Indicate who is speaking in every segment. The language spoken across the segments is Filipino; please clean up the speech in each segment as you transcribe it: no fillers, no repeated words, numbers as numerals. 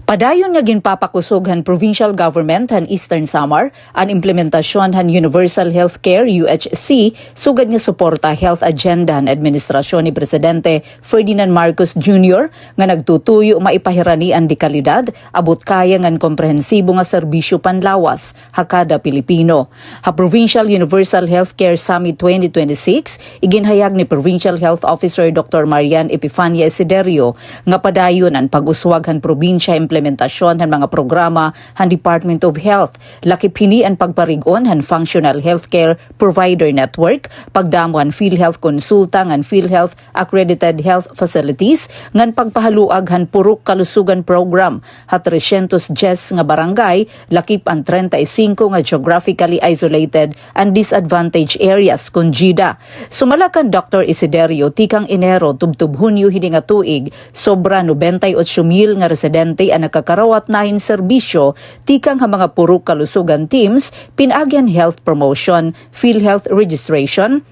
Speaker 1: Padayon nga ginpapakusog han provincial government han Eastern Samar ang implementasyon han Universal Healthcare UHC sugad nga suporta health agenda han administrasyon ni Presidente Ferdinand Marcos Jr. nga nagtutuyo maipahirani ang dekalidad abot kaya ngan komprehensibo nga serbisyo panlawas hakada Pilipino. Ha Provincial Universal Healthcare Summit 2026 iginhayag ni Provincial Health Officer Dr. Marian Epifania Esiderio nga padayon ang pag-uswag han probinsya implementasyon han mga programa han Department of Health, lakip hini ang pagparigon han Functional Healthcare Provider Network, pagdamo han PhilHealth Consulta ngan PhilHealth Accredited Health Facilities, ngan pagpahaluag han Purok Kalusugan Program, ha 310 nga barangay, lakip ang 35 nga geographically isolated and disadvantaged areas kun GIDA. Sumalakan Dr. Isiderio, tikang Enero tubtub Hunyo hini nga tuig, sobra 98,000 nga residente ang nakakarawat nahin serbisyo tikang ha mga purok kalusugan teams, pinagyan health promotion, PhilHealth registration,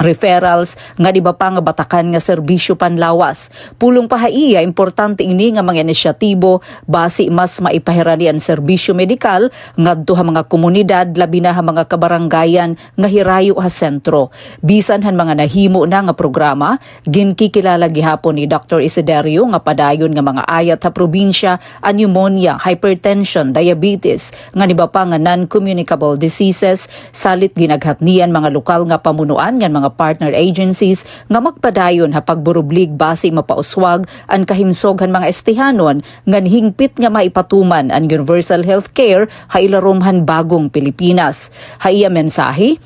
Speaker 1: referrals, nga di ba pa nga batakan nga serbisyo panlawas. Pulong pahaiya, importante ini nga mga inisyatibo basi mas maipahirani ang serbisyo medikal ngadto ha mga komunidad labi na ha mga kabaranggayan nga hirayo ha sentro. Bisan han mga nahimo na nga programa, ginkikilala gihapon ni Dr. Isiderio nga padayon nga mga ayat ha probinsya ang pneumonia, hypertension, diabetes, nga di ba pa nga non-communicable diseases, salit ginaghatnian mga lokal nga pamunuan nga mga partner agencies nga magpadayon ha pagburublig basi mapauswag ang kahimsog han mga estihanon nga hingpit nga maipatuman ang universal healthcare ha ilarumhan bagong Pilipinas. Ha iya mensahe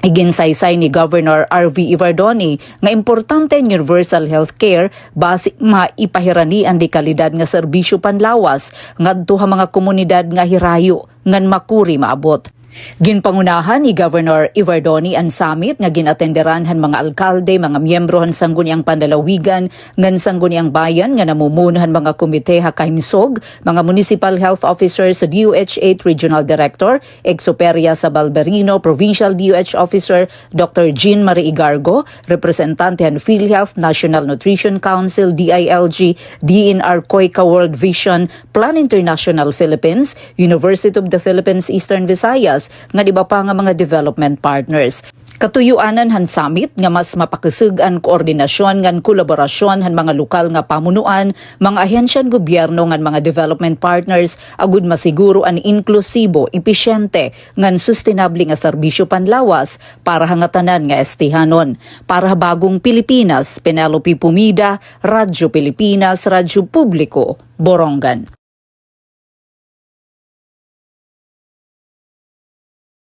Speaker 1: iginsaysay ni Governor R.V. Ivardoni nga importante ang universal healthcare basi maipahirani ang dekalidad nga serbisyo panlawas ngadto ha mga komunidad nga hirayo ngan makuri maabot. Ginpangunahan ni Governor Ivardoni ang summit nga ginatenderan han mga alkalde, mga miyembro han sangguniang pandalawigan ngan sangguniang bayan nga namumunuhan mga komite ha kahimsog, mga municipal health officers sa DOH 8 Regional Director, Exoperia sa Balberino, Provincial DOH Officer Dr. Jean Marie Igargo, representante han PhilHealth, National Nutrition Council, DILG, DNR COICA World Vision, Plan International Philippines, University of the Philippines Eastern Visayas, nga di ba pa nga mga development partners. Katuyuanan han summit nga mas mapakisig ang koordinasyon ngan kolaborasyon han mga lokal nga pamunuan, mga ahensyan gobyerno ngan mga development partners agud masiguro an inklusibo, episyente ngan sustainable nga serbisyo panlawas para hangatanan nga estihanon. Para bagong Pilipinas, Penelope Pumida, Radyo Pilipinas, Radyo Publiko, Borongan.